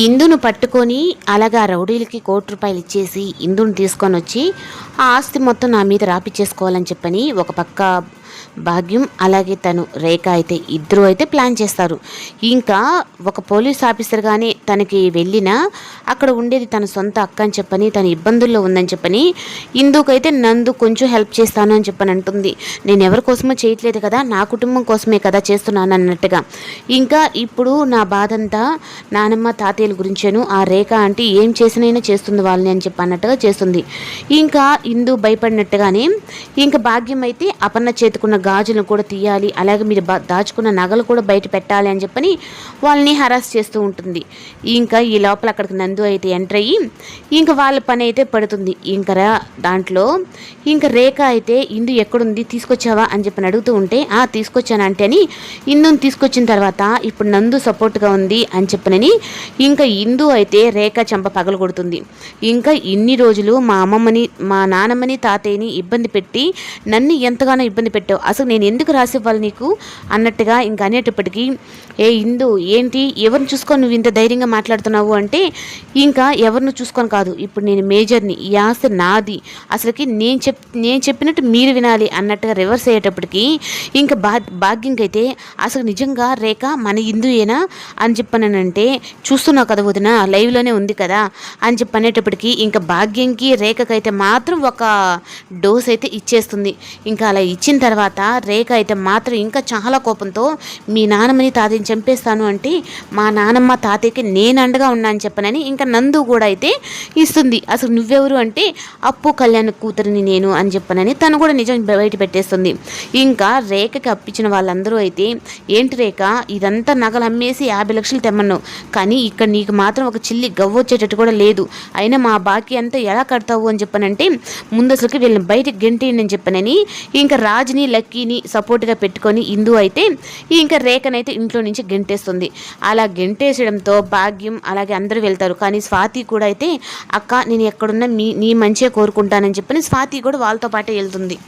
ఇందును పట్టుకొని అలాగే ఆ రౌడీలకి ₹1,00,00,000 ఇచ్చేసి ఇందును తీసుకొని వచ్చి ఆ ఆస్తి మొత్తం నా మీద రాపిచ్చేసుకోవాలని చెప్పని ఒక పక్క భాగ్యం అలాగే తను రేఖ అయితే ఇద్దరు అయితే ప్లాన్ చేస్తారు. ఇంకా ఒక పోలీస్ ఆఫీసర్ గానే తనకి వెళ్ళినా అక్కడ ఉండేది తన సొంత అక్క అని చెప్పని తను ఇబ్బందుల్లో ఉందని చెప్పని ఇందుకైతే నందు కొంచెం హెల్ప్ చేస్తాను అని చెప్పని అంటుంది. నేను ఎవరి కోసమో చేయట్లేదు కదా, నా కుటుంబం కోసమే కదా చేస్తున్నాను అన్నట్టుగా. ఇంకా ఇప్పుడు నా బాధ అంతా నానమ్మ తాతయ్యల గురించేను, ఆ రేఖ అంటే ఏం చేసినైనా చేస్తుంది వాళ్ళని అని చెప్పి అన్నట్టుగా చేస్తుంది. ఇంకా ఇందు భయపడినట్టుగానే ఇంకా భాగ్యం అయితే అపర్ణ చేతుకున్న గాజులను కూడా తీయాలి, అలాగే మీరు దాచుకున్న నగలు కూడా బయట పెట్టాలి అని చెప్పని వాళ్ళని హరాస్ చేస్తూ ఉంటుంది. ఇంకా ఈ లోపల అక్కడికి నందు అయితే ఎంటర్ అయ్యి ఇంకా వాళ్ళ పని అయితే పడుతుంది. ఇంకా దాంట్లో ఇంకా రేఖ అయితే ఇందు ఎక్కడుంది తీసుకొచ్చావా అని చెప్పని అడుగుతూ ఉంటే తీసుకొచ్చాను అంటే అని ఇందుని తీసుకొచ్చిన తర్వాత ఇప్పుడు నందు సపోర్ట్గా ఉంది అని చెప్పనని ఇంకా ఇందు అయితే రేఖ చెంప పగలు కొడుతుంది. ఇంకా ఇన్ని రోజులు మా అమ్మమ్మని మా నానమ్మని తాతయ్యని ఇబ్బంది పెట్టి నన్ను ఎంతగానో ఇబ్బంది పెట్టావు, అసలు నేను ఎందుకు రాసివ్వాలి నీకు అన్నట్టుగా ఇంకా అనేటప్పటికీ ఇందు ఏంటి ఎవరిని చూసుకొని నువ్వు ఇంత ధైర్యంగా మాట్లాడుతున్నావు అంటే ఇంకా ఎవరిని చూసుకొని కాదు, ఇప్పుడు నేను మేజర్ని, ఈ ఆస్తి నాది, అసలుకి నేను చెప్పినట్టు మీరు వినాలి అన్నట్టుగా రివర్స్ అయ్యేటప్పటికి ఇంకా భాగ్యంకైతే అసలు నిజంగా రేఖ మన ఇందుయేనా అని చెప్పనంటే చూస్తున్నావు కదా వదిన లైవ్లోనే ఉంది కదా అని చెప్పనేటప్పటికీ ఇంకా భాగ్యంకి రేఖకైతే మాత్రం ఒక డోస్ అయితే ఇచ్చేస్తుంది. ఇంకా అలా ఇచ్చిన తర్వాత రేఖ అయితే మాత్రం ఇంకా చాలా కోపంతో మీ నానమ్మని తాతయ్యని చంపేస్తాను అంటే మా నానమ్మ తాతయ్యకి నేను అండగా ఉన్నా అని చెప్పనని ఇంకా నందు కూడా అయితే ఇస్తుంది. అసలు నువ్వెవరు అంటే అప్పు కళ్యాణ్ కూతురిని నేను అని చెప్పనని తను కూడా నిజం బయట పెట్టేస్తుంది. ఇంకా రేఖకి అప్పించిన వాళ్ళందరూ అయితే ఏంటి రేఖ ఇదంతా నగలు అమ్మేసి 50 లక్షలు తెమ్మన్నావు, కానీ ఇక్కడ నీకు మాత్రం ఒక చిల్లి గవ్వొచ్చేటట్టు కూడా లేదు, అయినా మా బాకీ అంతా ఎలా కడతావు అని చెప్పనంటే ముందు అసలుకి వీళ్ళని బయటకు గెంటేయండి అని చెప్పనని ఇంకా రాజుని లక్కీని సపోర్ట్గా పెట్టుకొని ఇందు అయితే ఇంకా రేఖనైతే ఇంట్లో నుంచి గెంటేస్తుంది. అలా గెంటేసడంతో భాగ్యం అలాగే అందరూ వెళ్తారు. కానీ స్వాతి కూడా అయితే అక్క నేను ఎక్కడున్నా నీ మంచిగా కోరుకుంటానని చెప్పని స్వాతి కూడా వాళ్ళతో పాటే వెళ్తుంది.